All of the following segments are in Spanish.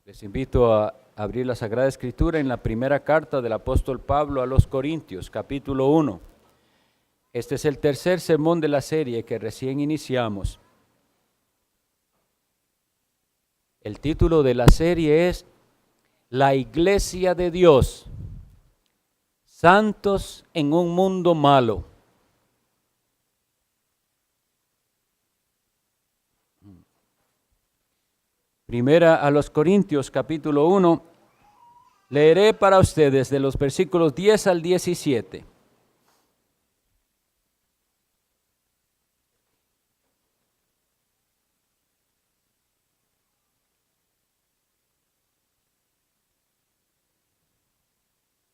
Les invito a abrir la Sagrada Escritura en la primera carta del apóstol Pablo a los Corintios, capítulo 1. Este es el tercer sermón de la serie que recién iniciamos. El título de la serie es La Iglesia de Dios, santos en un mundo malo. Primera a los Corintios, capítulo 1, leeré para ustedes de los versículos 10 al 17.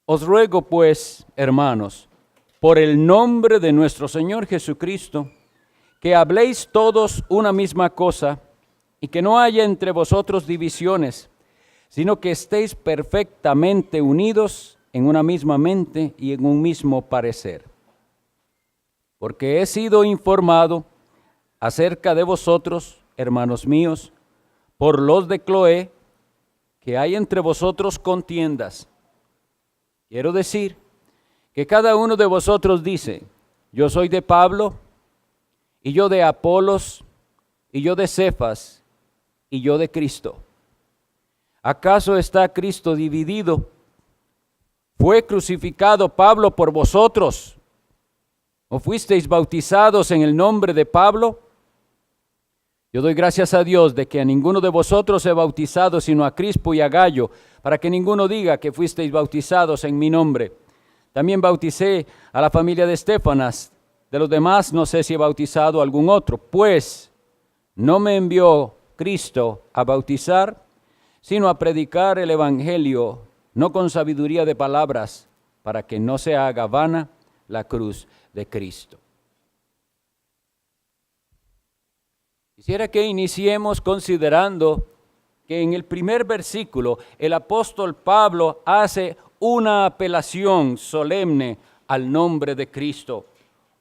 Os ruego pues, hermanos, por el nombre de nuestro Señor Jesucristo, que habléis todos una misma cosa, y que no haya entre vosotros divisiones, sino que estéis perfectamente unidos en una misma mente y en un mismo parecer. Porque he sido informado acerca de vosotros, hermanos míos, por los de Cloé, que hay entre vosotros contiendas. Quiero decir que cada uno de vosotros dice, yo soy de Pablo, y yo de Apolos, y yo de Cefas, y yo de Cristo. ¿Acaso está Cristo dividido? ¿Fue crucificado Pablo por vosotros? ¿O fuisteis bautizados en el nombre de Pablo? Yo doy gracias a Dios de que a ninguno de vosotros he bautizado sino a Crispo y a Gayo, para que ninguno diga que fuisteis bautizados en mi nombre. También bauticé a la familia de Estéfanas. De los demás no sé si he bautizado a algún otro, pues no me envió Cristo a bautizar, sino a predicar el evangelio, no con sabiduría de palabras, para que no se haga vana la cruz de Cristo. Quisiera que iniciemos considerando que en el primer versículo el apóstol Pablo hace una apelación solemne al nombre de Cristo.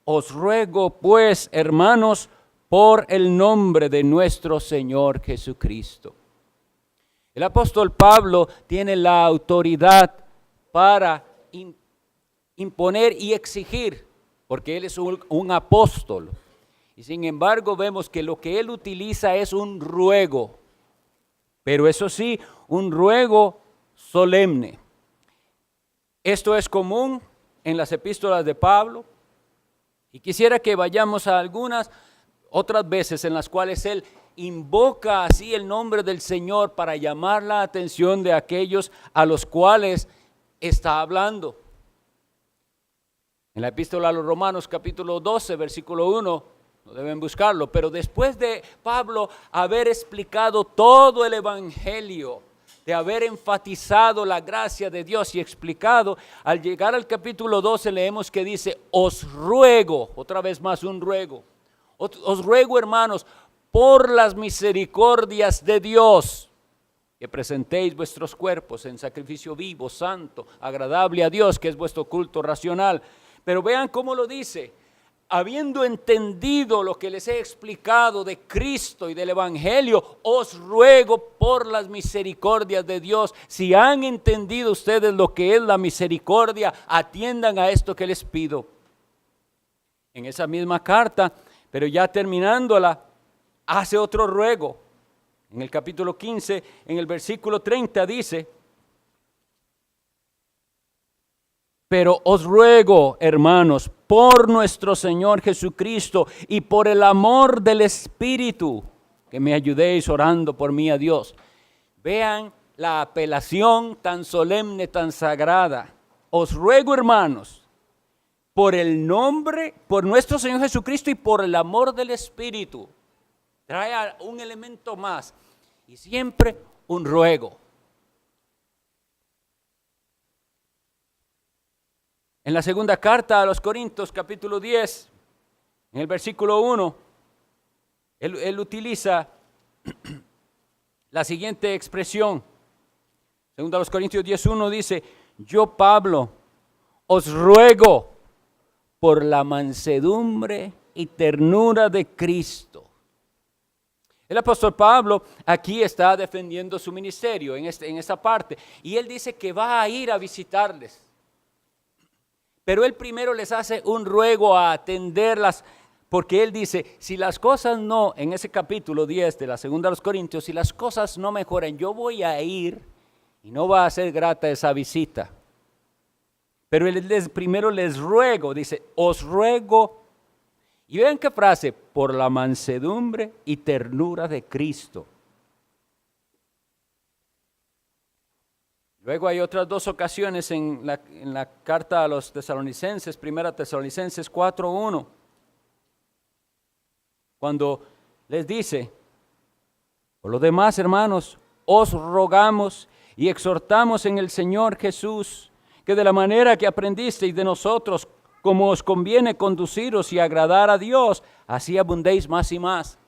Os ruego pues, hermanos, por el nombre de nuestro Señor Jesucristo. El apóstol Pablo tiene la autoridad para imponer y exigir, porque él es un apóstol. Y sin embargo vemos que lo que él utiliza es un ruego, pero eso sí, un ruego solemne. Esto es común en las epístolas de Pablo, y quisiera que vayamos a algunas otras veces en las cuales él invoca así el nombre del Señor para llamar la atención de aquellos a los cuales está hablando. En la epístola a los Romanos capítulo 12 versículo 1, no deben buscarlo, pero después de Pablo haber explicado todo el evangelio, de haber enfatizado la gracia de Dios y explicado, al llegar al capítulo 12 leemos que dice, os ruego, otra vez más un ruego. Os ruego, hermanos, por las misericordias de Dios, que presentéis vuestros cuerpos en sacrificio vivo, santo, agradable a Dios, que es vuestro culto racional. Pero vean cómo lo dice, habiendo entendido lo que les he explicado de Cristo y del Evangelio, os ruego por las misericordias de Dios. Si han entendido ustedes lo que es la misericordia, atiendan a esto que les pido. En esa misma carta, pero ya terminándola, hace otro ruego. En el capítulo 15, en el versículo 30 dice, pero os ruego, hermanos, por nuestro Señor Jesucristo y por el amor del Espíritu, que me ayudéis orando por mí a Dios. Vean la apelación tan solemne, tan sagrada. Os ruego, hermanos, por el nombre, por nuestro Señor Jesucristo y por el amor del Espíritu. Trae un elemento más y siempre un ruego. En la segunda carta a los Corintios, capítulo 10, en el versículo 1, él utiliza la siguiente expresión. Segunda a los Corintios 10:1 dice, yo Pablo os ruego por la mansedumbre y ternura de Cristo. El apóstol Pablo aquí está defendiendo su ministerio en esta parte. Y él dice que va a ir a visitarles. Pero él primero les hace un ruego a atenderlas. Porque él dice, si las cosas no, en ese capítulo 10 de la segunda de los Corintios, si las cosas no mejoran, yo voy a ir y no va a ser grata esa visita. Pero él primero les ruego, dice, os ruego. Y vean qué frase, por la mansedumbre y ternura de Cristo. Luego hay otras dos ocasiones en la carta a los tesalonicenses, 1 Tesalonicenses 4:1, cuando les dice, por lo demás, hermanos, os rogamos y exhortamos en el Señor Jesús, que de la manera que aprendisteis de nosotros, como os conviene conduciros y agradar a Dios, así abundéis más y más.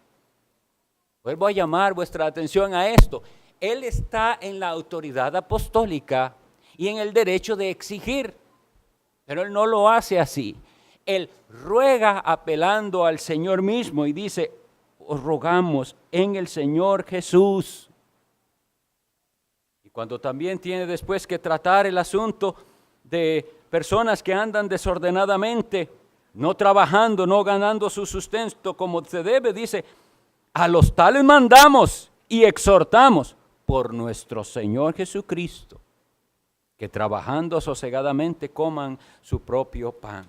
Vuelvo a llamar vuestra atención a esto. Él está en la autoridad apostólica y en el derecho de exigir, pero él no lo hace así. Él ruega apelando al Señor mismo y dice, os rogamos en el Señor Jesús. Y cuando también tiene después que tratar el asunto de personas que andan desordenadamente, no trabajando, no ganando su sustento como se debe, dice, a los tales mandamos y exhortamos por nuestro Señor Jesucristo, que trabajando sosegadamente coman su propio pan.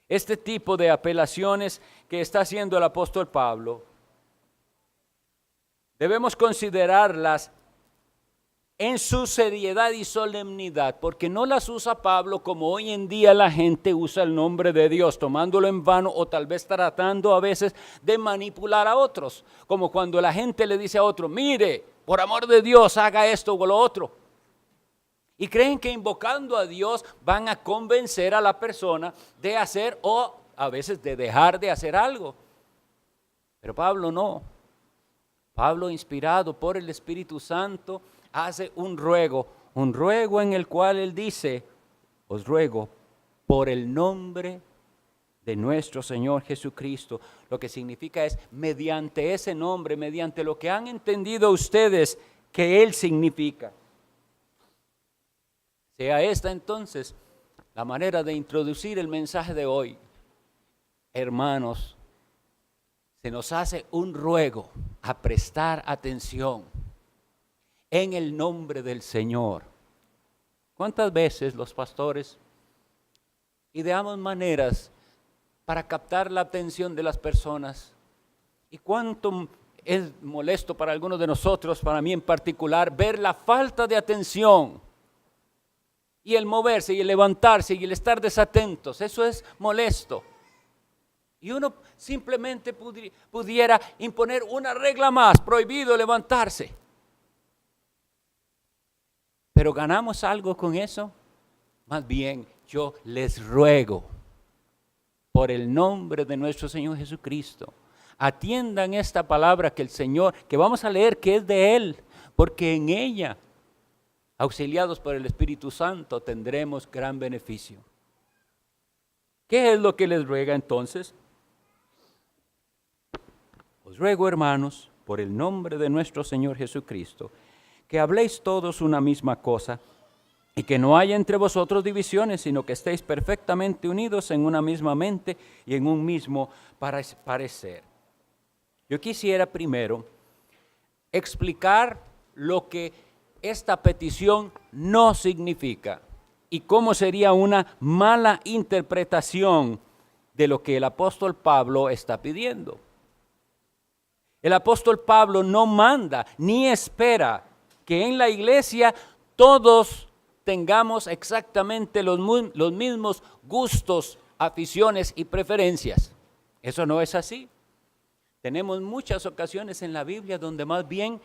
Este tipo de apelaciones que está haciendo el apóstol Pablo, debemos considerarlas en su seriedad y solemnidad, porque no las usa Pablo como hoy en día la gente usa el nombre de Dios, tomándolo en vano o tal vez tratando a veces de manipular a otros, como cuando la gente le dice a otro, mire, por amor de Dios, haga esto o lo otro. Y creen que invocando a Dios van a convencer a la persona de hacer o a veces de dejar de hacer algo. Pero Pablo no. Pablo, inspirado por el Espíritu Santo, hace un ruego en el cual él dice, os ruego por el nombre de nuestro Señor Jesucristo. Lo que significa es mediante ese nombre, mediante lo que han entendido ustedes que Él significa. Sea esta entonces la manera de introducir el mensaje de hoy. Hermanos, se nos hace un ruego a prestar atención en el nombre del Señor. ¿Cuántas veces los pastores ideamos maneras para captar la atención de las personas? ¿Y cuánto es molesto para algunos de nosotros, para mí en particular, ver la falta de atención y el moverse y el levantarse y el estar desatentos? Eso es molesto. Y uno simplemente pudiera imponer una regla más, prohibido levantarse. ¿Pero ganamos algo con eso? Más bien, yo les ruego, por el nombre de nuestro Señor Jesucristo, atiendan esta palabra que el Señor, que vamos a leer que es de Él, porque en ella, auxiliados por el Espíritu Santo, tendremos gran beneficio. ¿Qué es lo que les ruega entonces? Os ruego, hermanos, por el nombre de nuestro Señor Jesucristo, que habléis todos una misma cosa y que no haya entre vosotros divisiones, sino que estéis perfectamente unidos en una misma mente y en un mismo parecer. Yo quisiera primero explicar lo que esta petición no significa y cómo sería una mala interpretación de lo que el apóstol Pablo está pidiendo. El apóstol Pablo no manda ni espera que en la iglesia todos tengamos exactamente los mismos gustos, aficiones y preferencias. Eso no es así. Tenemos muchas ocasiones en la Biblia donde más bien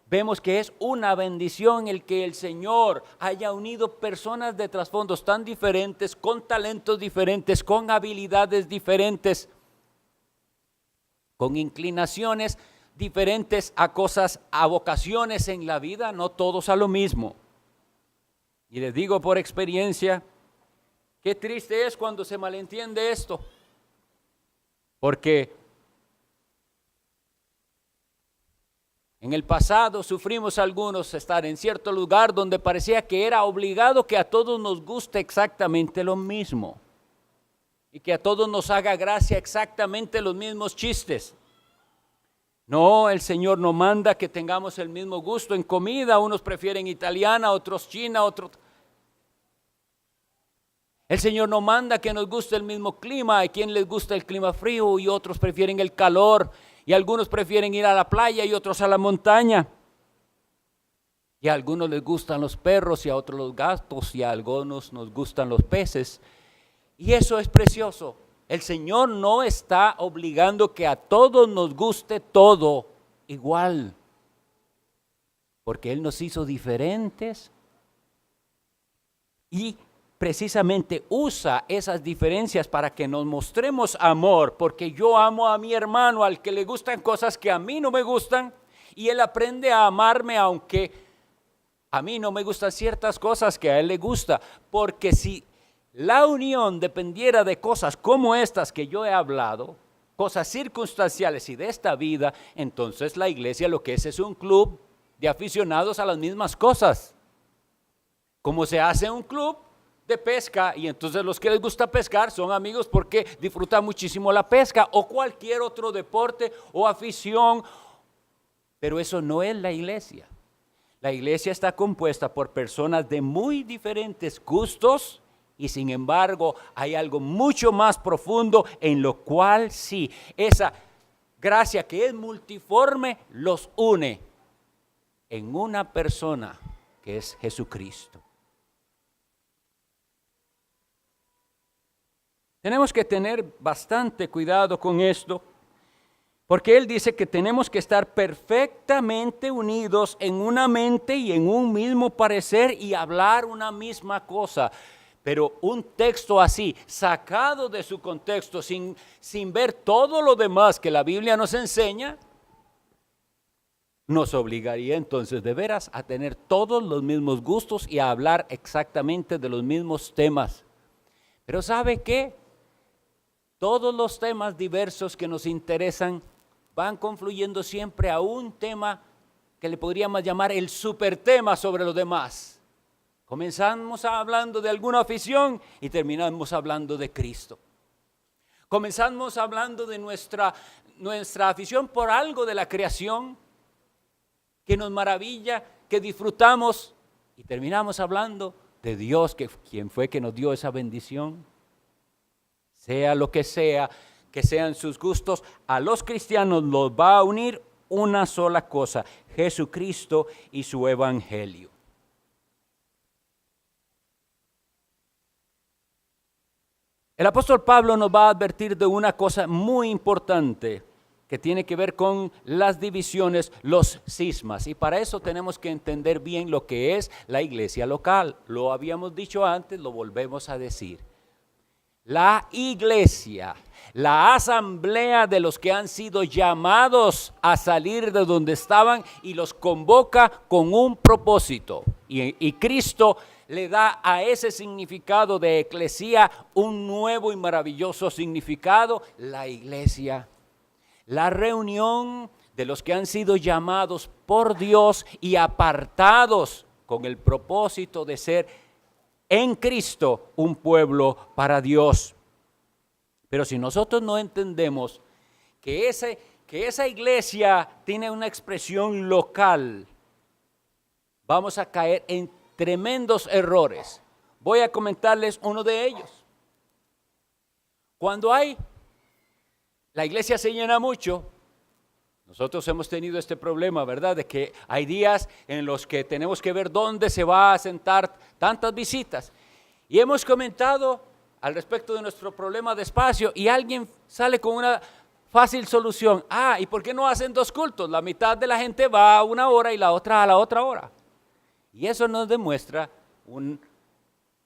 vemos que es una bendición el que el Señor haya unido personas de trasfondos tan diferentes, con talentos diferentes, con habilidades diferentes, con inclinaciones diferentes a cosas, a vocaciones en la vida, no todos a lo mismo. Y les digo por experiencia, qué triste es cuando se malentiende esto, porque En el pasado sufrimos algunos estar en cierto lugar donde parecía que era obligado que a todos nos guste exactamente lo mismo y que a todos nos haga gracia exactamente los mismos chistes. No, el Señor no manda que tengamos el mismo gusto en comida. Unos prefieren italiana, otros china, otros... El Señor no manda que nos guste el mismo clima. Hay quien les gusta el clima frío y otros prefieren el calor. Y algunos prefieren ir a la playa y otros a la montaña. Y a algunos les gustan los perros y a otros los gatos y a algunos nos gustan los peces. Y eso es precioso. El Señor no está obligando que a todos nos guste todo igual. Porque Él nos hizo diferentes. Y precisamente usa esas diferencias para que nos mostremos amor, porque yo amo a mi hermano al que le gustan cosas que a mí no me gustan y él aprende a amarme aunque a mí no me gustan ciertas cosas que a él le gusta, porque si la unión dependiera de cosas como estas que yo he hablado, cosas circunstanciales y de esta vida, entonces la iglesia lo que es un club de aficionados a las mismas cosas. Como se hace un club de pesca y entonces los que les gusta pescar son amigos porque disfrutan muchísimo la pesca o cualquier otro deporte o afición, pero eso no es la iglesia. La iglesia está compuesta por personas de muy diferentes gustos y sin embargo hay algo mucho más profundo en lo cual sí, esa gracia que es multiforme los une en una persona que es Jesucristo. Tenemos que tener bastante cuidado con esto, porque Él dice que tenemos que estar perfectamente unidos en una mente y en un mismo parecer y hablar una misma cosa. Pero un texto así, sacado de su contexto, sin ver todo lo demás que la Biblia nos enseña, nos obligaría entonces de veras a tener todos los mismos gustos y a hablar exactamente de los mismos temas. Pero ¿sabe qué? Todos los temas diversos que nos interesan van confluyendo siempre a un tema que le podríamos llamar el supertema sobre los demás. Comenzamos hablando de alguna afición y terminamos hablando de Cristo. Comenzamos hablando de nuestra afición por algo de la creación que nos maravilla, que disfrutamos y terminamos hablando de Dios, quien fue que nos dio esa bendición. Sea lo que sean sus gustos, a los cristianos los va a unir una sola cosa, Jesucristo y su evangelio. El apóstol Pablo nos va a advertir de una cosa muy importante que tiene que ver con las divisiones, los cismas. Y para eso tenemos que entender bien lo que es la iglesia local. Lo habíamos dicho antes, lo volvemos a decir. La iglesia, la asamblea de los que han sido llamados a salir de donde estaban y los convoca con un propósito. Y Cristo le da a ese significado de eclesía un nuevo y maravilloso significado, la iglesia. La reunión de los que han sido llamados por Dios y apartados con el propósito de ser en Cristo un pueblo para Dios. Pero si nosotros no entendemos que esa iglesia tiene una expresión local, vamos a caer en tremendos errores. Voy a comentarles uno de ellos. Cuando la iglesia se llena mucho, nosotros hemos tenido este problema, ¿verdad? De que hay días en los que tenemos que ver dónde se va a sentar tantas visitas. Y hemos comentado al respecto de nuestro problema de espacio y alguien sale con una fácil solución. ¿Y por qué no hacen 2 cultos? La mitad de la gente va a una hora y la otra a la otra hora. Y eso nos demuestra un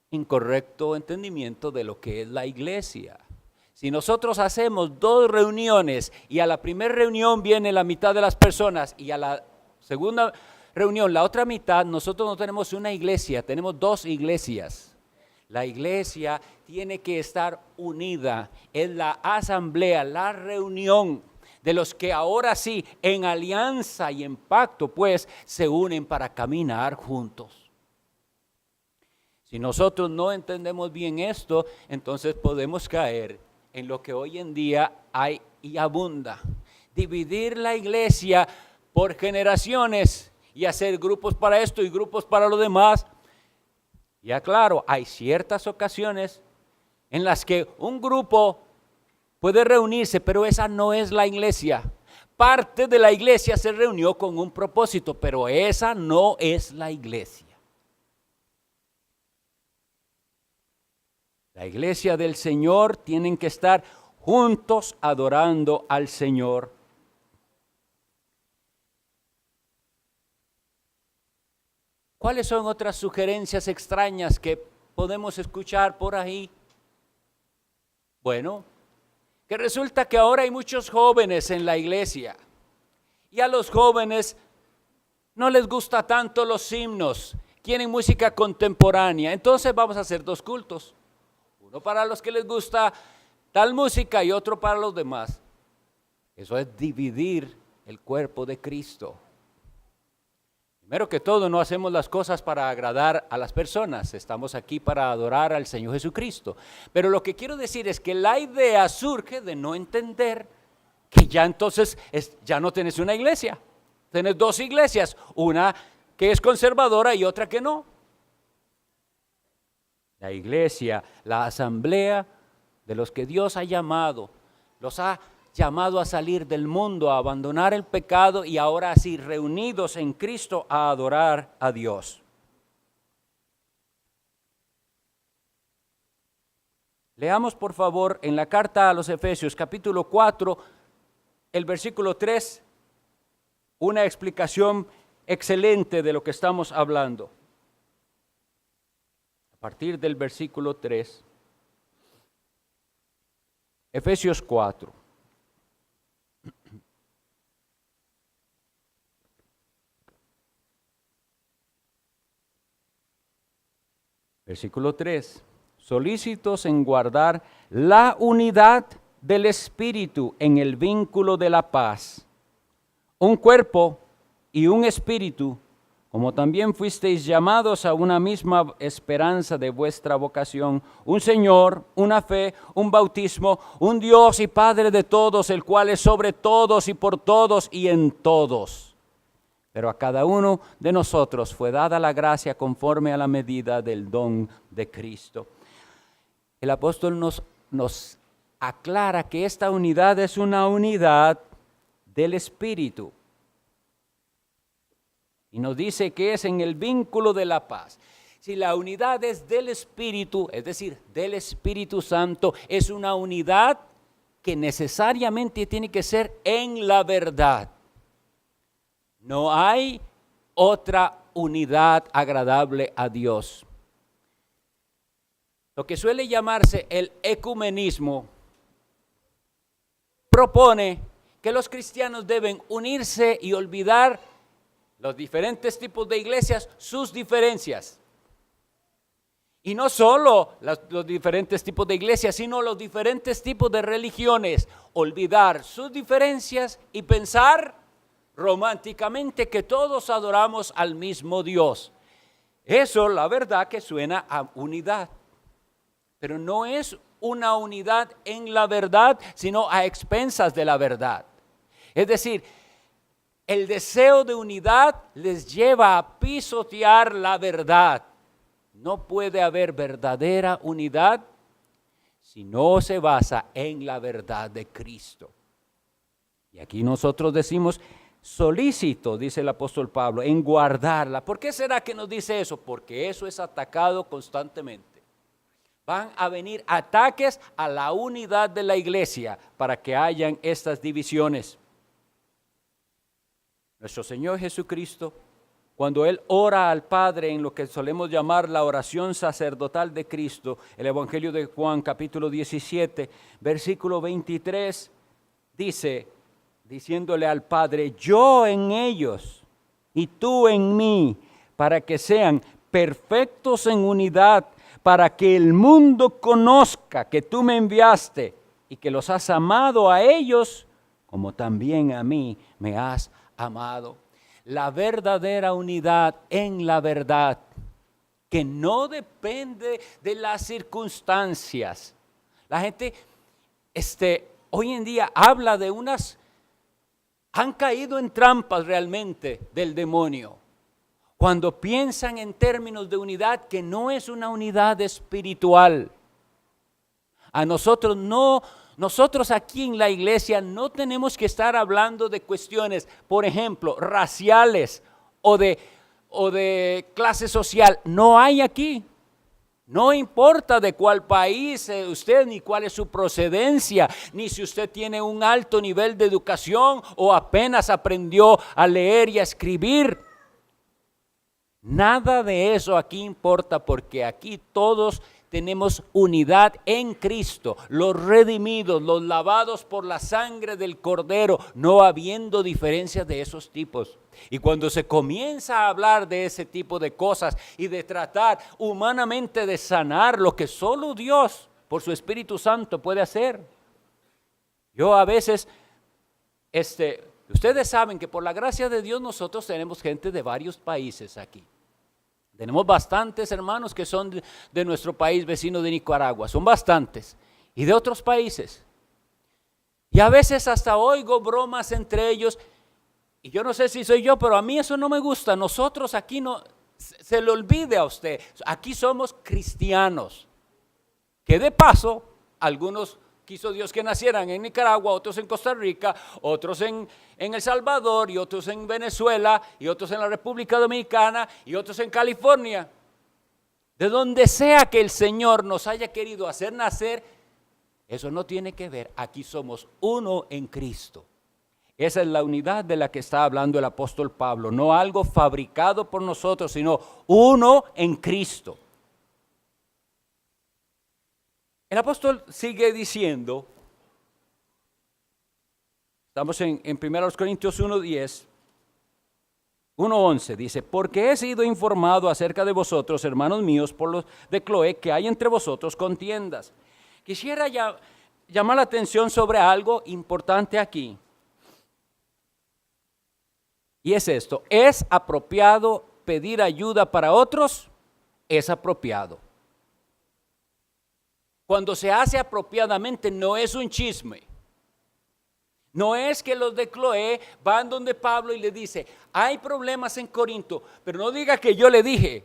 incorrecto entendimiento de lo que es la iglesia. Si nosotros hacemos 2 reuniones y a la primera reunión viene la mitad de las personas y a la segunda reunión la otra mitad, nosotros no tenemos una iglesia, tenemos 2 iglesias. La iglesia tiene que estar unida, es la asamblea, la reunión de los que ahora sí, en alianza y en pacto, pues, se unen para caminar juntos. Si nosotros no entendemos bien esto, entonces podemos caer en lo que hoy en día hay y abunda. Dividir la iglesia por generaciones y hacer grupos para esto y grupos para lo demás. Ya claro, hay ciertas ocasiones en las que un grupo puede reunirse, pero esa no es la iglesia. Parte de la iglesia se reunió con un propósito, pero esa no es la iglesia. La iglesia del Señor tienen que estar juntos adorando al Señor. ¿Cuáles son otras sugerencias extrañas que podemos escuchar por ahí? Bueno, que resulta que ahora hay muchos jóvenes en la iglesia y a los jóvenes no les gusta tanto los himnos, quieren música contemporánea, entonces vamos a hacer dos cultos. Uno para los que les gusta tal música y otro para los demás. Eso es dividir el cuerpo de Cristo. Primero que todo, no hacemos las cosas para agradar a las personas, estamos aquí para adorar al Señor Jesucristo. Pero lo que quiero decir es que la idea surge de no entender que ya entonces ya no tenés una iglesia, tenés dos iglesias, una que es conservadora y otra que no. La iglesia, la asamblea de los que Dios ha llamado, los ha llamado a salir del mundo, a abandonar el pecado y ahora así reunidos en Cristo a adorar a Dios. Leamos por favor en la carta a los Efesios capítulo 4, el versículo 3, una explicación excelente de lo que estamos hablando. A partir del versículo 3, Efesios 4. Versículo 3. Solícitos en guardar la unidad del Espíritu en el vínculo de la paz. Un cuerpo y un espíritu, como también fuisteis llamados a una misma esperanza de vuestra vocación, un Señor, una fe, un bautismo, un Dios y Padre de todos, el cual es sobre todos y por todos y en todos. Pero a cada uno de nosotros fue dada la gracia conforme a la medida del don de Cristo. El apóstol nos aclara que esta unidad es una unidad del Espíritu. Y nos dice que es en el vínculo de la paz. Si la unidad es del Espíritu, es decir, del Espíritu Santo, es una unidad que necesariamente tiene que ser en la verdad. No hay otra unidad agradable a Dios. Lo que suele llamarse el ecumenismo propone que los cristianos deben unirse y olvidar los diferentes tipos de iglesias, sus diferencias. Y no solo los diferentes tipos de iglesias, sino los diferentes tipos de religiones. Olvidar sus diferencias y pensar románticamente que todos adoramos al mismo Dios. Eso, la verdad, que suena a unidad. Pero no es una unidad en la verdad, sino a expensas de la verdad. Es decir, el deseo de unidad les lleva a pisotear la verdad. No puede haber verdadera unidad si no se basa en la verdad de Cristo. Y aquí nosotros decimos solícito, dice el apóstol Pablo, en guardarla. ¿Por qué será que nos dice eso? Porque eso es atacado constantemente. Van a venir ataques a la unidad de la iglesia para que hayan estas divisiones. Nuestro Señor Jesucristo, cuando Él ora al Padre en lo que solemos llamar la oración sacerdotal de Cristo, el Evangelio de Juan capítulo 17, versículo 23, dice, diciéndole al Padre, yo en ellos y tú en mí, para que sean perfectos en unidad, para que el mundo conozca que tú me enviaste y que los has amado a ellos como también a mí me has amado. La verdadera unidad en la verdad, que no depende de las circunstancias. La gente hoy en día habla de han caído en trampas realmente del demonio, cuando piensan en términos de unidad que no es una unidad espiritual. Nosotros aquí en la iglesia no tenemos que estar hablando de cuestiones, por ejemplo, raciales o de clase social. No hay aquí. No importa de cuál país usted, ni cuál es su procedencia, ni si usted tiene un alto nivel de educación o apenas aprendió a leer y a escribir. Nada de eso aquí importa, porque aquí todos tenemos unidad en Cristo, los redimidos, los lavados por la sangre del Cordero, no habiendo diferencias de esos tipos. Y cuando se comienza a hablar de ese tipo de cosas y de tratar humanamente de sanar lo que solo Dios por su Espíritu Santo puede hacer. Yo a veces, ustedes saben que por la gracia de Dios nosotros tenemos gente de varios países aquí. Tenemos bastantes hermanos que son de nuestro país vecino de Nicaragua, son bastantes, y de otros países. Y a veces hasta oigo bromas entre ellos, y yo no sé si soy yo, pero a mí eso no me gusta. Nosotros aquí no, se le olvide a usted, aquí somos cristianos, que de paso, algunos quiso Dios que nacieran en Nicaragua, otros en Costa Rica, otros en El Salvador, y otros en Venezuela, y otros en la República Dominicana, y otros en California. De donde sea que el Señor nos haya querido hacer nacer, eso no tiene que ver. Aquí somos uno en Cristo. Esa es la unidad de la que está hablando el apóstol Pablo, no algo fabricado por nosotros, sino uno en Cristo. El apóstol sigue diciendo, estamos en 1 Corintios 1:10, 1:11, dice: porque he sido informado acerca de vosotros, hermanos míos, por los de Cloé, que hay entre vosotros contiendas. Quisiera llamar la atención sobre algo importante aquí. Y es esto: ¿es apropiado pedir ayuda para otros? Es apropiado. Cuando se hace apropiadamente, no es un chisme. No es que los de Cloé van donde Pablo y le dice: hay problemas en Corinto, pero no diga que yo le dije.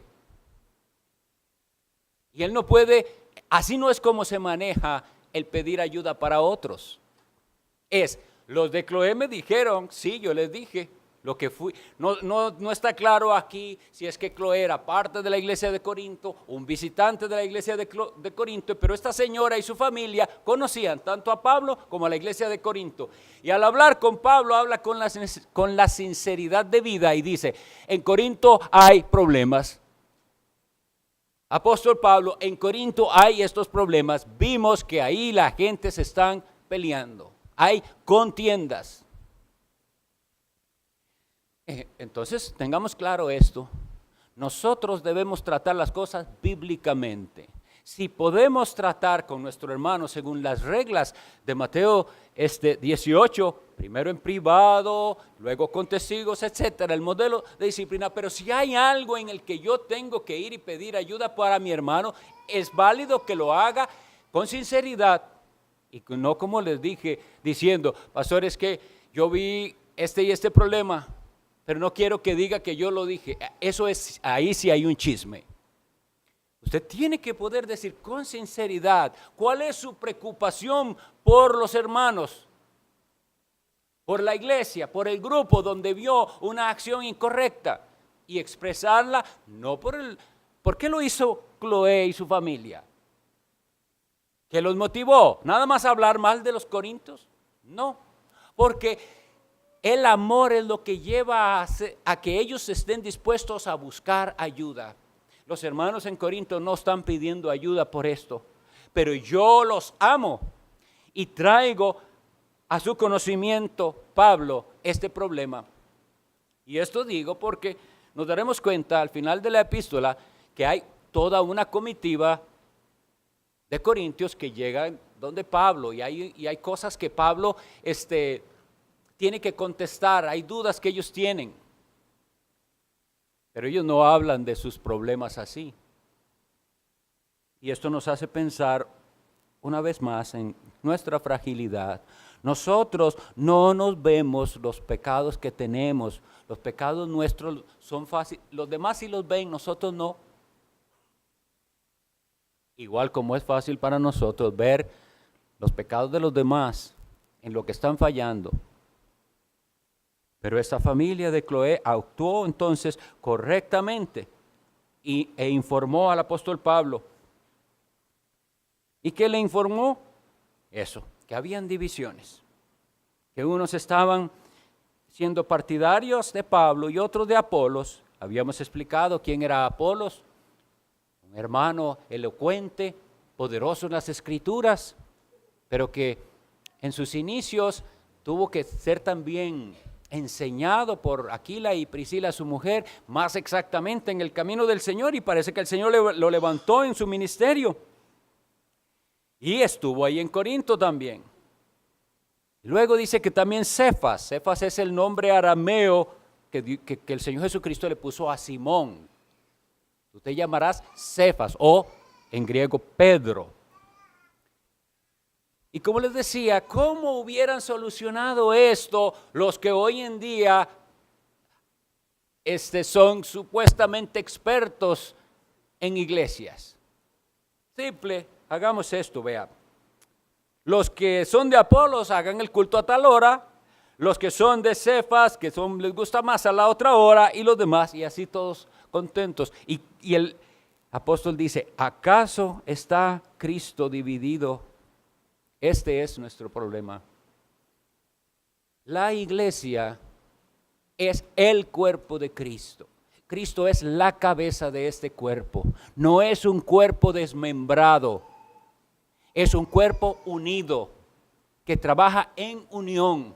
Y él no puede, así no es como se maneja el pedir ayuda para otros. Los de Cloé me dijeron, sí, yo les dije. Lo que fui, no está claro aquí si es que Cloé era parte de la iglesia de Corinto, un visitante de la iglesia de Corinto, pero esta señora y su familia conocían tanto a Pablo como a la iglesia de Corinto. Y al hablar con Pablo, habla con la sinceridad de vida y dice: en Corinto hay problemas. Apóstol Pablo, en Corinto hay estos problemas. Vimos que ahí la gente se están peleando, hay contiendas. Entonces, tengamos claro esto. Nosotros debemos tratar las cosas bíblicamente. Si podemos tratar con nuestro hermano según las reglas de Mateo 18, primero en privado, luego con testigos, etcétera, el modelo de disciplina. Pero si hay algo en el que yo tengo que ir y pedir ayuda para mi hermano, es válido que lo haga con sinceridad y no, como les dije, diciendo: pastor, es que yo vi y este problema, pero no quiero que diga que yo lo dije. Ahí sí hay un chisme. Usted tiene que poder decir con sinceridad cuál es su preocupación por los hermanos, por la iglesia, por el grupo donde vio una acción incorrecta, y expresarla no ¿por qué lo hizo Cloé y su familia? ¿Qué los motivó? ¿Nada más hablar mal de los corintios? No, porque el amor es lo que lleva a que ellos estén dispuestos a buscar ayuda. Los hermanos en Corinto no están pidiendo ayuda por esto, pero yo los amo y traigo a su conocimiento, Pablo, este problema. Y esto digo porque nos daremos cuenta al final de la epístola que hay toda una comitiva de corintios que llegan donde Pablo, y hay cosas que Pablo tiene que contestar, hay dudas que ellos tienen. Pero ellos no hablan de sus problemas así. Y esto nos hace pensar una vez más en nuestra fragilidad. Nosotros no nos vemos los pecados que tenemos. Los pecados nuestros son fáciles. Los demás sí los ven, nosotros no. Igual como es fácil para nosotros ver los pecados de los demás en lo que están fallando. Pero esta familia de Cloé actuó entonces correctamente e informó al apóstol Pablo. ¿Y qué le informó? Eso, que habían divisiones, que unos estaban siendo partidarios de Pablo y otros de Apolos. Habíamos explicado quién era Apolos, un hermano elocuente, poderoso en las Escrituras, pero que en sus inicios tuvo que ser también enseñado por Aquila y Priscila, su mujer, más exactamente en el camino del Señor, y parece que el Señor lo levantó en su ministerio. Y estuvo ahí en Corinto también. Luego dice que también Cefas. Cefas es el nombre arameo que el Señor Jesucristo le puso a Simón. Tú te llamarás Cefas o en griego Pedro. Y como les decía, ¿cómo hubieran solucionado esto los que hoy en día son supuestamente expertos en iglesias? Simple, hagamos esto, vea. Los que son de Apolos hagan el culto a tal hora, los que son de Cefas, les gusta más a la otra hora, y los demás, y así todos contentos. Y el apóstol dice, ¿acaso está Cristo dividido? Este es nuestro problema. La iglesia es el cuerpo de Cristo. Cristo es la cabeza de este cuerpo. No es un cuerpo desmembrado. Es un cuerpo unido que trabaja en unión.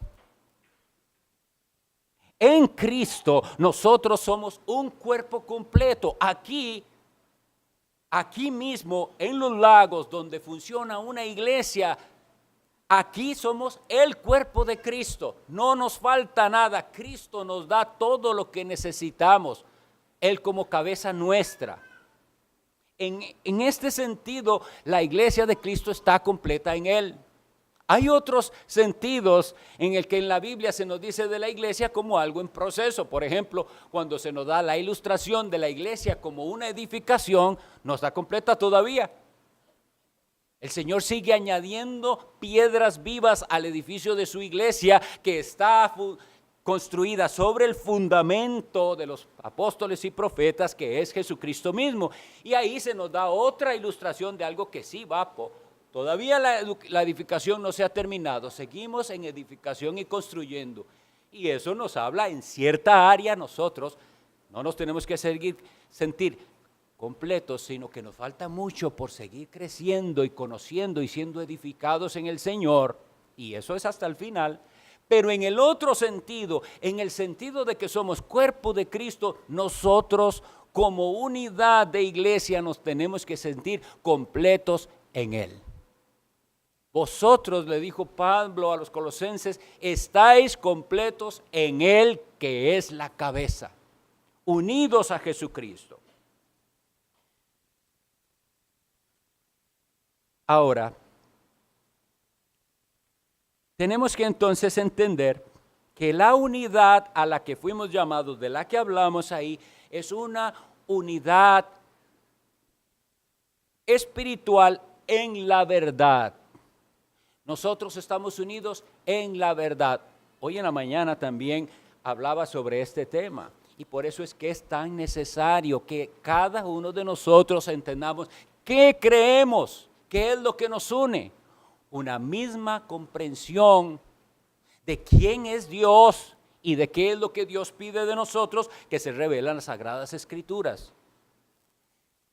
En Cristo nosotros somos un cuerpo completo. Aquí mismo en los lagos donde funciona una iglesia, aquí somos el cuerpo de Cristo. No nos falta nada. Cristo nos da todo lo que necesitamos. Él como cabeza nuestra. En este sentido, la iglesia de Cristo está completa en Él. Hay otros sentidos en el que en la Biblia se nos dice de la iglesia como algo en proceso. Por ejemplo, cuando se nos da la ilustración de la iglesia como una edificación, no está completa todavía. El Señor sigue añadiendo piedras vivas al edificio de su iglesia que está construida sobre el fundamento de los apóstoles y profetas, que es Jesucristo mismo. Y ahí se nos da otra ilustración de algo que sí va todavía la edificación no se ha terminado, seguimos en edificación y construyendo. Y eso nos habla en cierta área nosotros, no nos tenemos que sentir completos, sino que nos falta mucho por seguir creciendo y conociendo y siendo edificados en el Señor. Y eso es hasta el final. Pero en el otro sentido, en el sentido de que somos cuerpo de Cristo, nosotros como unidad de iglesia nos tenemos que sentir completos en Él. Vosotros, le dijo Pablo a los colosenses, estáis completos en Él, que es la cabeza, unidos a Jesucristo. Ahora, tenemos que entonces entender que la unidad a la que fuimos llamados, de la que hablamos ahí, es una unidad espiritual en la verdad. Nosotros estamos unidos en la verdad. Hoy en la mañana también hablaba sobre este tema y por eso es que es tan necesario que cada uno de nosotros entendamos qué creemos, qué es lo que nos une. Una misma comprensión de quién es Dios y de qué es lo que Dios pide de nosotros que se revela en las Sagradas Escrituras.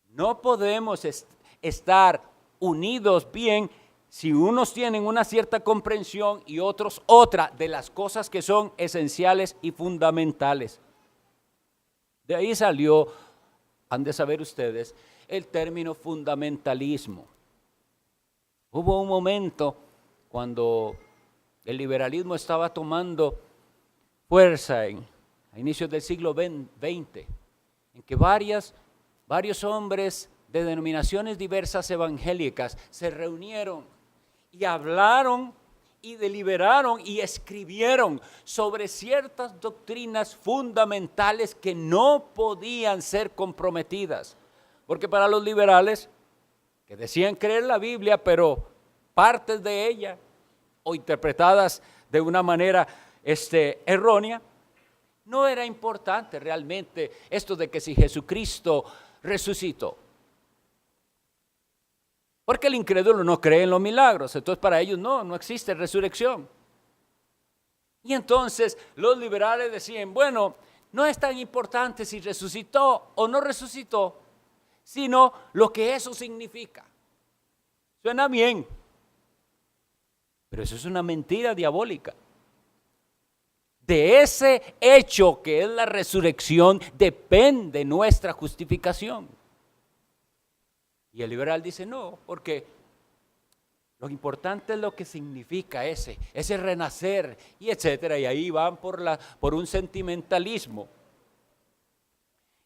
No podemos estar unidos bien si unos tienen una cierta comprensión y otros otra de las cosas que son esenciales y fundamentales. De ahí salió, han de saber ustedes, el término fundamentalismo. Hubo un momento cuando el liberalismo estaba tomando fuerza a inicios del siglo XX, en que varios hombres de denominaciones diversas evangélicas se reunieron y hablaron y deliberaron y escribieron sobre ciertas doctrinas fundamentales que no podían ser comprometidas. Porque para los liberales, que decían creer la Biblia, pero partes de ella, o interpretadas de una manera errónea, no era importante realmente esto de que si Jesucristo resucitó. Porque el incrédulo no cree en los milagros, entonces para ellos no existe resurrección. Y entonces los liberales decían, bueno, no es tan importante si resucitó o no resucitó, sino lo que eso significa. Suena bien, pero eso es una mentira diabólica. De ese hecho que es la resurrección depende nuestra justificación. Y el liberal dice no, porque lo importante es lo que significa ese renacer y etcétera. Y ahí van por un sentimentalismo.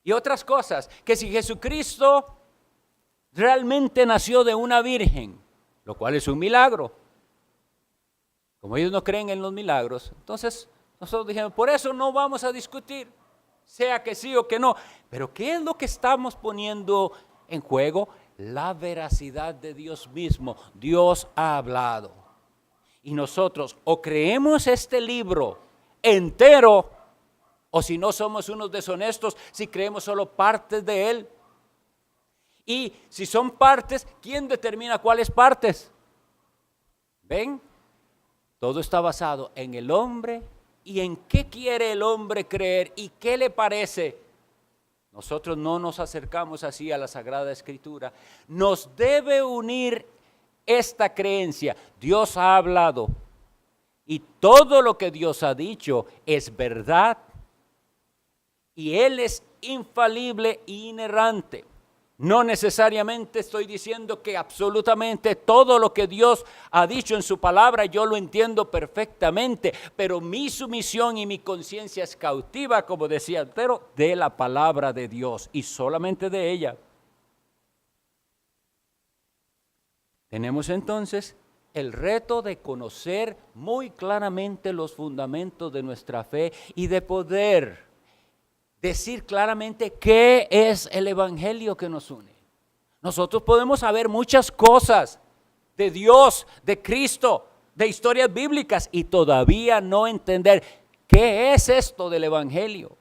Y otras cosas, que si Jesucristo realmente nació de una virgen, lo cual es un milagro. Como ellos no creen en los milagros, entonces nosotros dijimos, por eso no vamos a discutir, sea que sí o que no. Pero ¿qué es lo que estamos poniendo en juego? La veracidad de Dios mismo. Dios ha hablado. Y nosotros o creemos este libro entero, o si no somos unos deshonestos, si creemos solo partes de él. Y si son partes, ¿quién determina cuáles partes? ¿Ven? Todo está basado en el hombre y en qué quiere el hombre creer y qué le parece. Nosotros no nos acercamos así a la Sagrada Escritura. Nos debe unir esta creencia. Dios ha hablado y todo lo que Dios ha dicho es verdad y Él es infalible e inerrante. No necesariamente estoy diciendo que absolutamente todo lo que Dios ha dicho en su palabra yo lo entiendo perfectamente, pero mi sumisión y mi conciencia es cautiva, como decía, pero de la palabra de Dios y solamente de ella. Tenemos entonces el reto de conocer muy claramente los fundamentos de nuestra fe y de poder decir claramente qué es el evangelio que nos une. Nosotros podemos saber muchas cosas de Dios, de Cristo, de historias bíblicas y todavía no entender qué es esto del evangelio.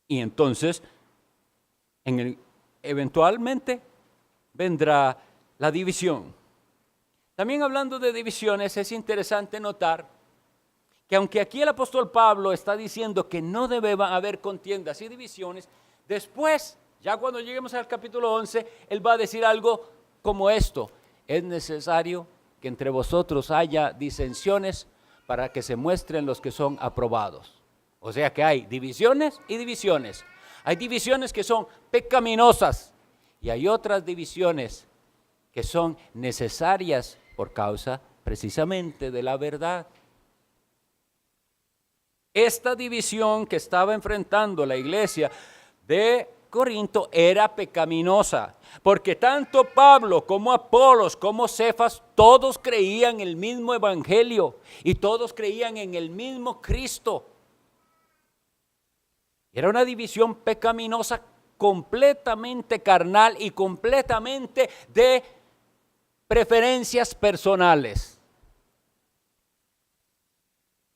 Y entonces, eventualmente vendrá la división. También hablando de divisiones, es interesante notar que aunque aquí el apóstol Pablo está diciendo que no debe haber contiendas y divisiones, después, ya cuando lleguemos al capítulo 11, él va a decir algo como esto: es necesario que entre vosotros haya disensiones para que se muestren los que son aprobados. O sea que hay divisiones y divisiones. Hay divisiones que son pecaminosas y hay otras divisiones que son necesarias por causa precisamente de la verdad. Esta división que estaba enfrentando la iglesia de Corinto era pecaminosa, porque tanto Pablo como Apolos como Cefas, todos creían en el mismo evangelio y todos creían en el mismo Cristo. Era una división pecaminosa completamente carnal y completamente de preferencias personales.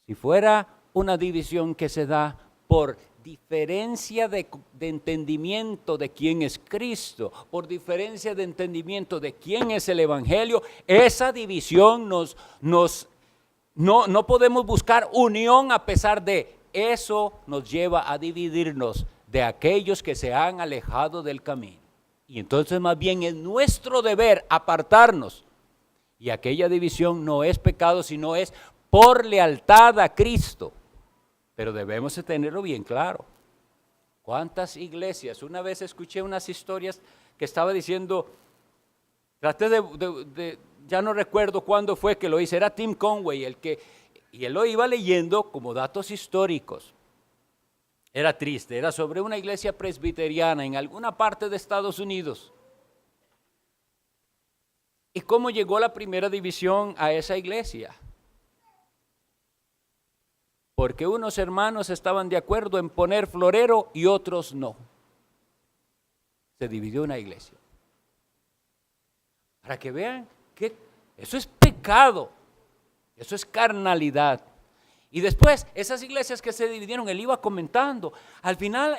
Si fuera una división que se da por diferencia de entendimiento de quién es Cristo, por diferencia de entendimiento de quién es el evangelio, esa división no podemos buscar unión a pesar de eso, nos lleva a dividirnos de aquellos que se han alejado del camino. Y entonces más bien es nuestro deber apartarnos. Y aquella división no es pecado, sino es por lealtad a Cristo. Pero debemos de tenerlo bien claro. ¿Cuántas iglesias? Una vez escuché unas historias que estaba diciendo, traté de ya no recuerdo cuándo fue que lo hice, era Tim Conway y él lo iba leyendo como datos históricos. Era triste, era sobre una iglesia presbiteriana en alguna parte de Estados Unidos. ¿Y cómo llegó la primera división a esa iglesia? Porque unos hermanos estaban de acuerdo en poner florero y otros no. Se dividió una iglesia. Para que vean que eso es pecado, eso es carnalidad. Y después, esas iglesias que se dividieron, él iba comentando, al final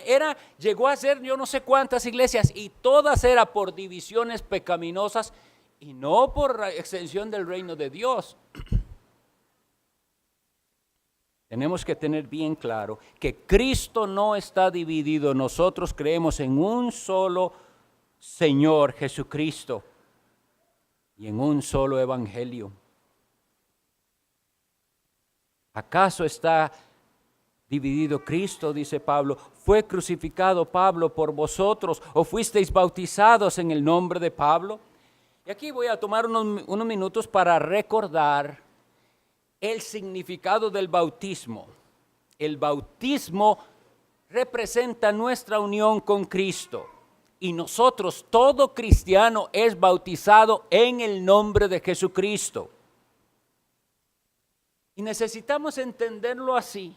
llegó a ser yo no sé cuántas iglesias y todas eran por divisiones pecaminosas y no por extensión del reino de Dios. Tenemos que tener bien claro que Cristo no está dividido. Nosotros creemos en un solo Señor Jesucristo y en un solo evangelio. ¿Acaso está dividido Cristo? Dice Pablo. ¿Fue crucificado Pablo por vosotros o fuisteis bautizados en el nombre de Pablo? Y aquí voy a tomar unos minutos para recordar el significado del bautismo. El bautismo representa nuestra unión con Cristo. Y nosotros, todo cristiano es bautizado en el nombre de Jesucristo. Y necesitamos entenderlo así,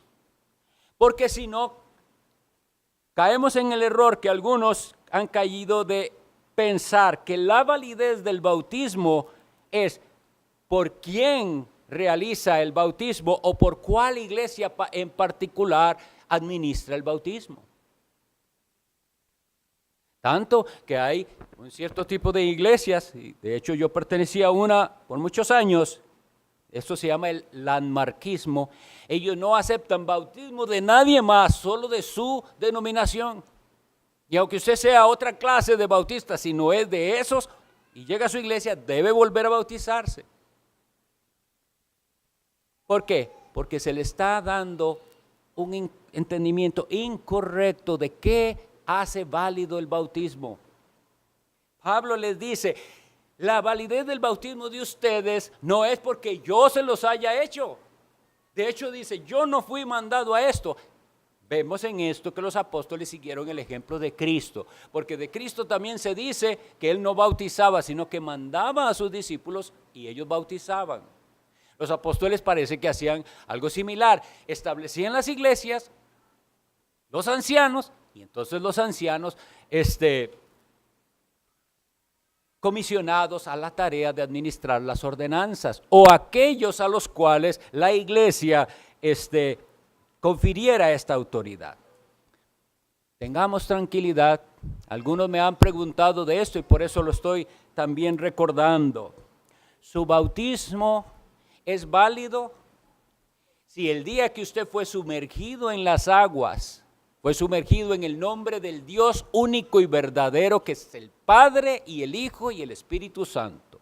porque si no, caemos en el error que algunos han caído de pensar que la validez del bautismo es por quién realiza el bautismo o por cuál iglesia en particular administra el bautismo. Tanto que hay un cierto tipo de iglesias, y de hecho yo pertenecía a una por muchos años. Esto se llama el landmarquismo. Ellos no aceptan bautismo de nadie más, solo de su denominación. Y aunque usted sea otra clase de bautista, si no es de esos y llega a su iglesia, debe volver a bautizarse. ¿Por qué? Porque se le está dando un entendimiento incorrecto de qué hace válido el bautismo. Pablo les dice: la validez del bautismo de ustedes no es porque yo se los haya hecho. De hecho dice, yo no fui mandado a esto. Vemos en esto que los apóstoles siguieron el ejemplo de Cristo, porque de Cristo también se dice que Él no bautizaba, sino que mandaba a sus discípulos y ellos bautizaban. Los apóstoles parece que hacían algo similar, establecían las iglesias, los ancianos, y entonces los ancianos comisionados a la tarea de administrar las ordenanzas, o aquellos a los cuales la iglesia confiriera esta autoridad. Tengamos tranquilidad. Algunos me han preguntado de esto y por eso lo estoy también recordando. Su bautismo es válido si el día que usted fue sumergido en las aguas, fue sumergido en el nombre del Dios único y verdadero, que es el Padre y el Hijo y el Espíritu Santo.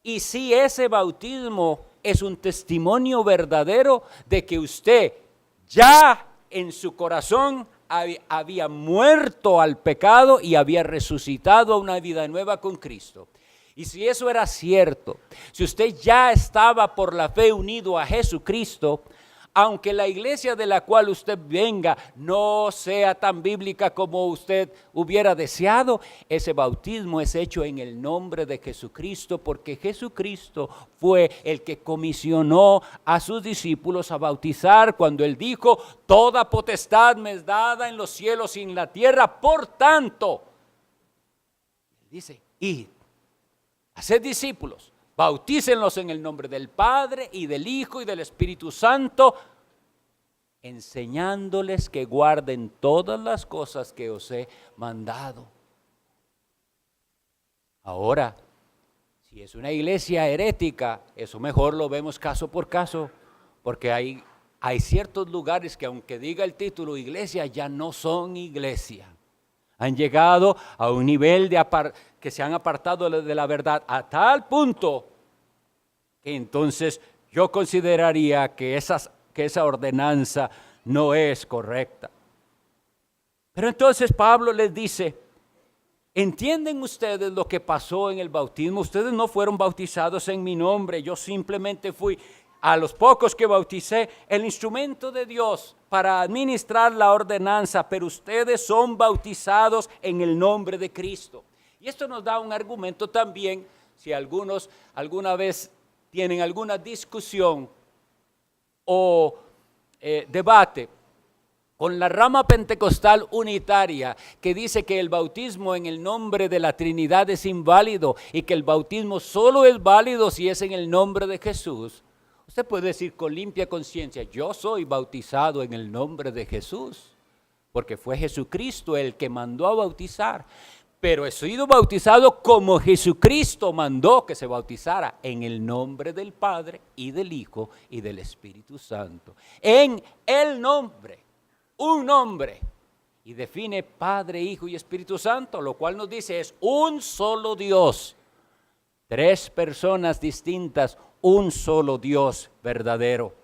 Y si ese bautismo es un testimonio verdadero de que usted ya en su corazón había muerto al pecado y había resucitado a una vida nueva con Cristo. Y si eso era cierto, si usted ya estaba por la fe unido a Jesucristo, aunque la iglesia de la cual usted venga no sea tan bíblica como usted hubiera deseado, ese bautismo es hecho en el nombre de Jesucristo, porque Jesucristo fue el que comisionó a sus discípulos a bautizar cuando Él dijo: toda potestad me es dada en los cielos y en la tierra, por tanto, dice, id, haced discípulos, bautícenlos en el nombre del Padre y del Hijo y del Espíritu Santo, enseñándoles que guarden todas las cosas que os he mandado. Ahora, si es una iglesia herética, eso mejor lo vemos caso por caso, porque hay ciertos lugares que aunque diga el título iglesia, ya no son iglesia. Han llegado a un nivel que se han apartado de la verdad a tal punto que entonces yo consideraría que esa ordenanza no es correcta. Pero entonces Pablo les dice: ¿Entienden ustedes lo que pasó en el bautismo? Ustedes no fueron bautizados en mi nombre, yo simplemente fui a los pocos que bauticé el instrumento de Dios para administrar la ordenanza, pero ustedes son bautizados en el nombre de Cristo. Y esto nos da un argumento también, si algunos alguna vez tienen alguna discusión o debate con la rama pentecostal unitaria que dice que el bautismo en el nombre de la Trinidad es inválido y que el bautismo solo es válido si es en el nombre de Jesús. Usted puede decir con limpia conciencia, yo soy bautizado en el nombre de Jesús, porque fue Jesucristo el que mandó a bautizar. Pero he sido bautizado como Jesucristo mandó que se bautizara, en el nombre del Padre y del Hijo y del Espíritu Santo. En el nombre, un nombre. Y define Padre, Hijo y Espíritu Santo, lo cual nos dice es un solo Dios. Tres personas distintas, un solo Dios verdadero.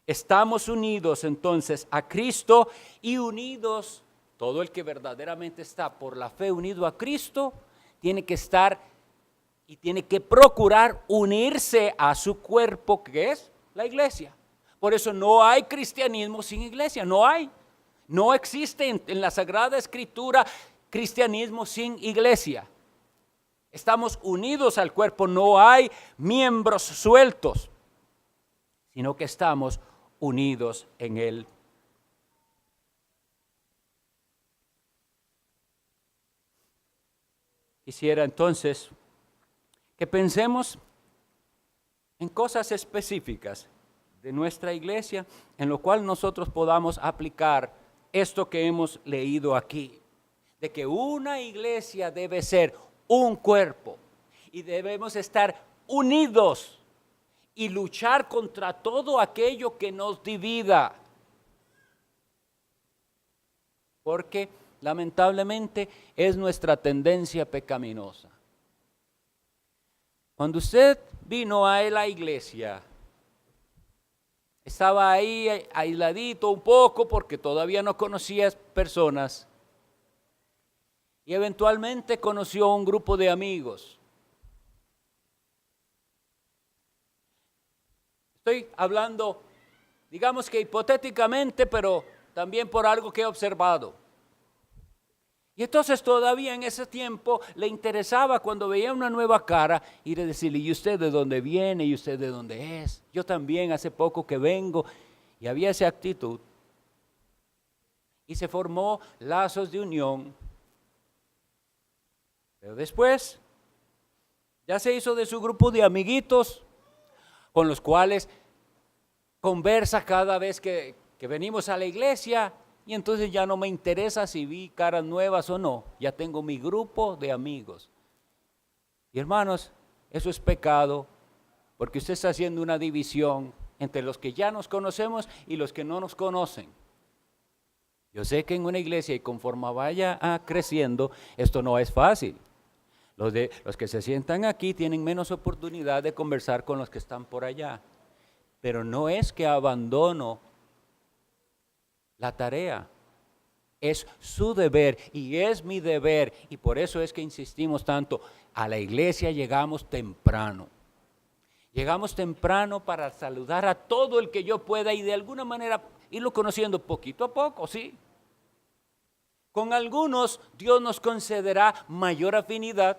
Estamos unidos entonces a Cristo y unidos. Todo el que verdaderamente está por la fe unido a Cristo tiene que estar y tiene que procurar unirse a su cuerpo, que es la iglesia. Por eso no hay cristianismo sin iglesia, no hay. No existe en la Sagrada Escritura cristianismo sin iglesia. Estamos unidos al cuerpo, no hay miembros sueltos, sino que estamos unidos en él. Quisiera entonces que pensemos en cosas específicas de nuestra iglesia, en lo cual nosotros podamos aplicar esto que hemos leído aquí, de que una iglesia debe ser un cuerpo y debemos estar unidos y luchar contra todo aquello que nos divida, porque lamentablemente es nuestra tendencia pecaminosa. Cuando usted vino a la iglesia, estaba ahí aisladito un poco porque todavía no conocía personas y eventualmente conoció un grupo de amigos. Estoy hablando, digamos que hipotéticamente, pero también por algo que he observado. Y entonces todavía en ese tiempo le interesaba cuando veía una nueva cara ir a decirle, ¿y usted de dónde viene? ¿Y usted de dónde es? Yo también hace poco que vengo. Y había esa actitud. Y se formó lazos de unión. Pero después ya se hizo de su grupo de amiguitos con los cuales conversa cada vez que venimos a la iglesia. Y entonces ya no me interesa si vi caras nuevas o no. Ya tengo mi grupo de amigos. Y hermanos, eso es pecado, porque usted está haciendo una división entre los que ya nos conocemos y los que no nos conocen. Yo sé que en una iglesia y conforme vaya creciendo, esto no es fácil. Los que se sientan aquí tienen menos oportunidad de conversar con los que están por allá. Pero no es que abandono la tarea, es su deber y es mi deber, y por eso es que insistimos tanto. A la iglesia llegamos temprano para saludar a todo el que yo pueda y de alguna manera irlo conociendo poquito a poco, sí. Con algunos Dios nos concederá mayor afinidad,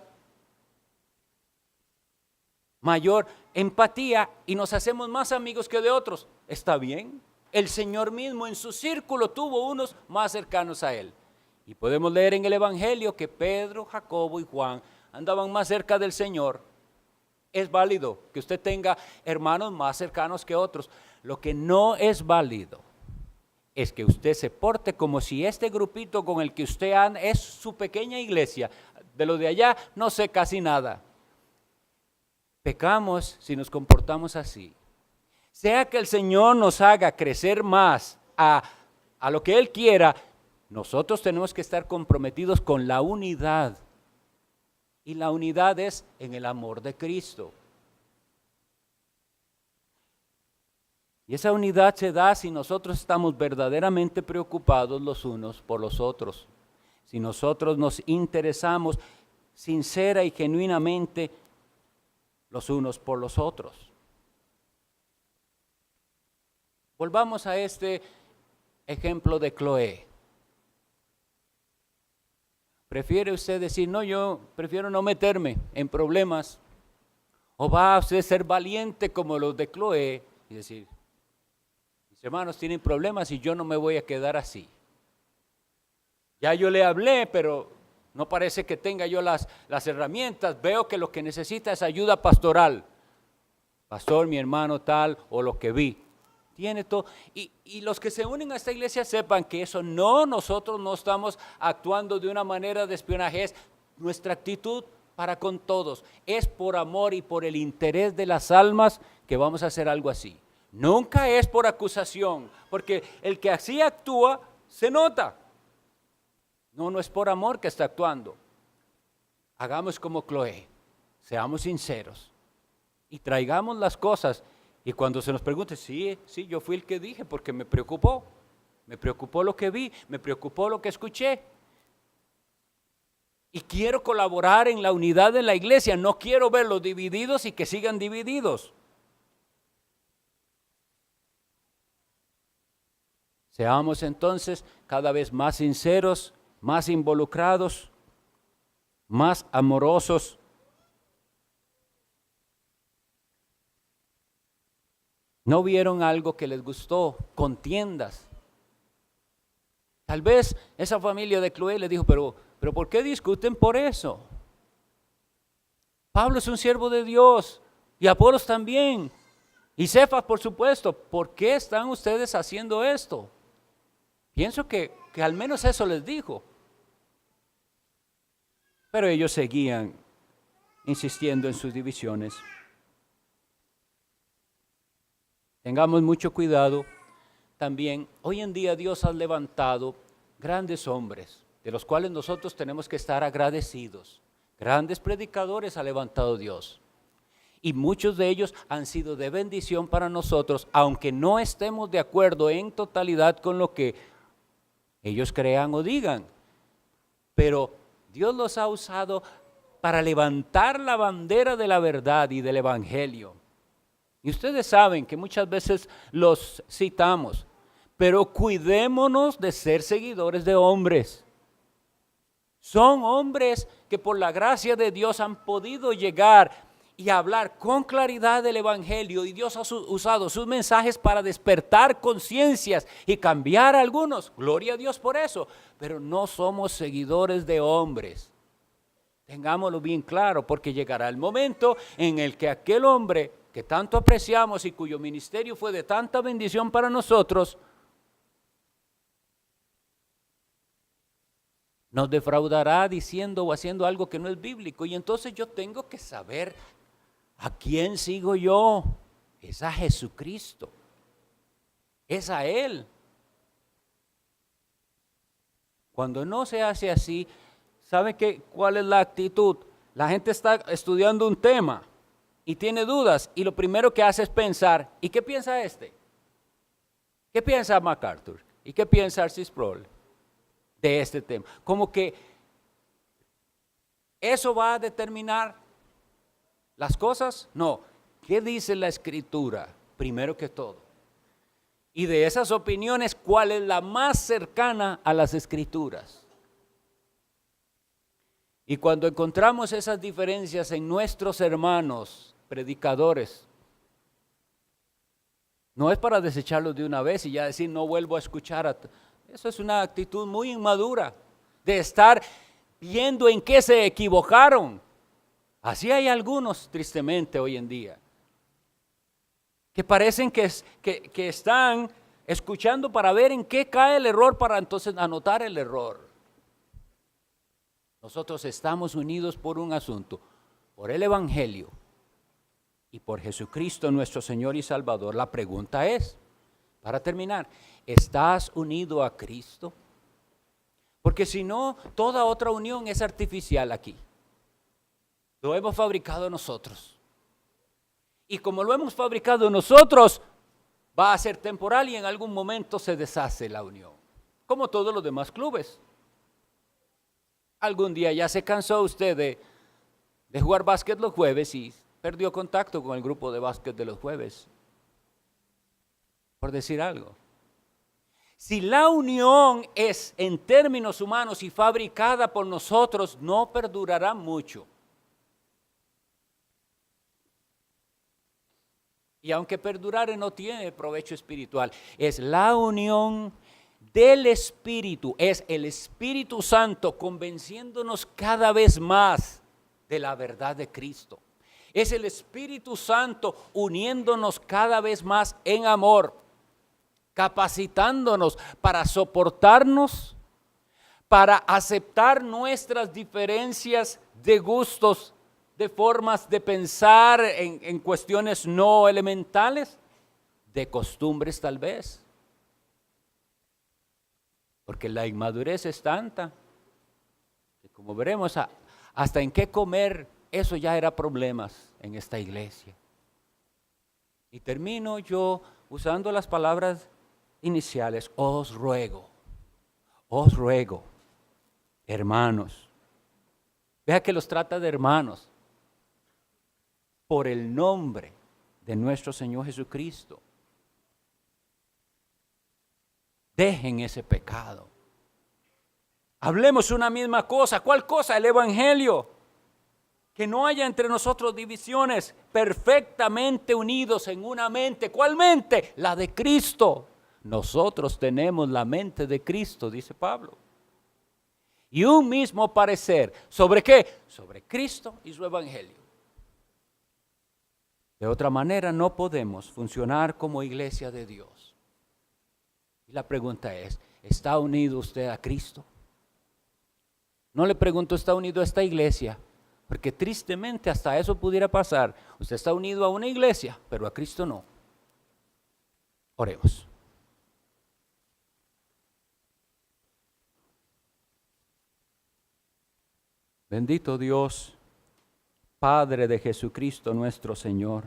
mayor empatía y nos hacemos más amigos que de otros. Está bien. El Señor mismo en su círculo tuvo unos más cercanos a Él. Y podemos leer en el Evangelio que Pedro, Jacobo y Juan andaban más cerca del Señor. Es válido que usted tenga hermanos más cercanos que otros. Lo que no es válido es que usted se porte como si este grupito con el que usted anda es su pequeña iglesia. De los de allá no sé casi nada. Pecamos si nos comportamos así. Sea que el Señor nos haga crecer más a lo que Él quiera, nosotros tenemos que estar comprometidos con la unidad. Y la unidad es en el amor de Cristo. Y esa unidad se da si nosotros estamos verdaderamente preocupados los unos por los otros. si nosotros nos interesamos sincera y genuinamente los unos por los otros. Volvamos a este ejemplo de Cloé. ¿Prefiere usted decir, no, yo prefiero no meterme en problemas? ¿O va a usted ser valiente como los de Cloé y decir, mis hermanos tienen problemas y yo no me voy a quedar así? Ya yo le hablé, pero no parece que tenga yo las herramientas. Veo que lo que necesita es ayuda pastoral. Pastor, mi hermano tal, o lo que vi. Tiene todo. Y los que se unen a esta iglesia sepan que eso nosotros no estamos actuando de una manera de espionaje. Es nuestra actitud para con todos. Es por amor y por el interés de las almas que vamos a hacer algo así. Nunca es por acusación, porque el que así actúa se nota. No es por amor que está actuando. Hagamos como Cloé, seamos sinceros y traigamos las cosas. Y cuando se nos pregunte, sí, yo fui el que dije porque me preocupó lo que vi, me preocupó lo que escuché. Y quiero colaborar en la unidad de la iglesia, no quiero verlos divididos y que sigan divididos. Seamos entonces cada vez más sinceros, más involucrados, más amorosos. ¿No vieron algo que les gustó? Contiendas. Tal vez esa familia de Cloé le dijo, pero ¿por qué discuten por eso? Pablo es un siervo de Dios y Apolos también. Y Cefas, por supuesto. ¿Por qué están ustedes haciendo esto? Pienso que al menos eso les dijo. Pero ellos seguían insistiendo en sus divisiones. Tengamos mucho cuidado. También, hoy en día Dios ha levantado grandes hombres, de los cuales nosotros tenemos que estar agradecidos. Grandes predicadores ha levantado Dios. Y muchos de ellos han sido de bendición para nosotros, aunque no estemos de acuerdo en totalidad con lo que ellos crean o digan. Pero Dios los ha usado para levantar la bandera de la verdad y del evangelio. Y ustedes saben que muchas veces los citamos, pero cuidémonos de ser seguidores de hombres. Son hombres que por la gracia de Dios han podido llegar y hablar con claridad del evangelio, y Dios ha usado sus mensajes para despertar conciencias y cambiar a algunos. Gloria a Dios por eso, pero no somos seguidores de hombres. Tengámoslo bien claro, porque llegará el momento en el que aquel hombre que tanto apreciamos y cuyo ministerio fue de tanta bendición para nosotros, nos defraudará diciendo o haciendo algo que no es bíblico. Y entonces yo tengo que saber a quién sigo yo. Es a Jesucristo, es a Él. Cuando no se hace así, ¿sabe cuál es la actitud? La gente está estudiando un tema y tiene dudas, y lo primero que hace es pensar, ¿y qué piensa este? ¿Qué piensa MacArthur? ¿Y qué piensa R.C. Sproul de este tema? Como que eso va a determinar las cosas. No, ¿qué dice la Escritura? Primero que todo. Y de esas opiniones, ¿cuál es la más cercana a las Escrituras? Y cuando encontramos esas diferencias en nuestros hermanos predicadores, no es para desecharlos de una vez y ya decir no vuelvo a escuchar. Eso es una actitud muy inmadura, de estar viendo en qué se equivocaron. Así hay algunos, tristemente, hoy en día, que parecen que están escuchando para ver en qué cae el error, para entonces anotar el error. Nosotros estamos unidos por un asunto, por el evangelio y por Jesucristo nuestro Señor y Salvador. La pregunta es, para terminar, ¿estás unido a Cristo? Porque si no, toda otra unión es artificial aquí. Lo hemos fabricado nosotros. Y como lo hemos fabricado nosotros, va a ser temporal y en algún momento se deshace la unión. Como todos los demás clubes. Algún día ya se cansó usted de jugar básquet los jueves y perdió contacto con el grupo de básquet de los jueves, por decir algo. Si la unión es en términos humanos y fabricada por nosotros, no perdurará mucho. Y aunque perdurare no tiene provecho espiritual, es la unión del Espíritu, es el Espíritu Santo convenciéndonos cada vez más de la verdad de Cristo. Es el Espíritu Santo uniéndonos cada vez más en amor, capacitándonos para soportarnos, para aceptar nuestras diferencias de gustos, de formas de pensar en cuestiones no elementales, de costumbres tal vez. Porque la inmadurez es tanta que, como veremos, hasta en qué comer, eso ya era problemas en esta iglesia. Y termino yo usando las palabras iniciales: os ruego, hermanos. Vea que los trata de hermanos por el nombre de nuestro Señor Jesucristo. Dejen ese pecado. Hablemos una misma cosa. ¿Cuál cosa? El Evangelio. Que no haya entre nosotros divisiones, perfectamente unidos en una mente. ¿Cuál mente? La de Cristo. Nosotros tenemos la mente de Cristo, dice Pablo. Y un mismo parecer. ¿Sobre qué? Sobre Cristo y su Evangelio. De otra manera no podemos funcionar como iglesia de Dios. Y la pregunta es: ¿está unido usted a Cristo? No le pregunto, ¿está unido a esta iglesia? Porque tristemente hasta eso pudiera pasar. Usted está unido a una iglesia, pero a Cristo no. Oremos. Bendito Dios, Padre de Jesucristo nuestro Señor,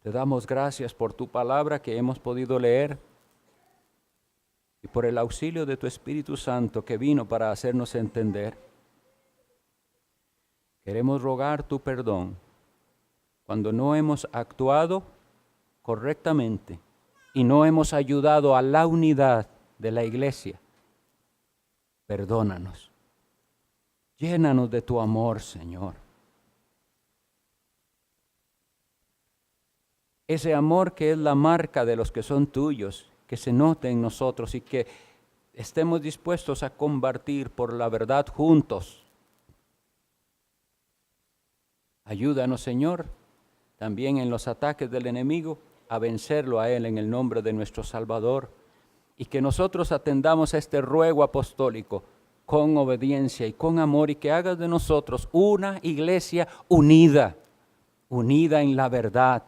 te damos gracias por tu palabra que hemos podido leer y por el auxilio de tu Espíritu Santo que vino para hacernos entender. Queremos rogar tu perdón cuando no hemos actuado correctamente y no hemos ayudado a la unidad de la iglesia. Perdónanos. Llénanos de tu amor, Señor. Ese amor que es la marca de los que son tuyos, que se note en nosotros y que estemos dispuestos a combatir por la verdad juntos. Ayúdanos, Señor, también en los ataques del enemigo, a vencerlo a él en el nombre de nuestro Salvador, y que nosotros atendamos a este ruego apostólico con obediencia y con amor, y que hagas de nosotros una iglesia unida en la verdad,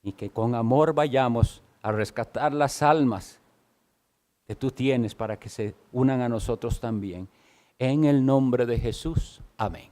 y que con amor vayamos a rescatar las almas que tú tienes para que se unan a nosotros también. En el nombre de Jesús. Amén.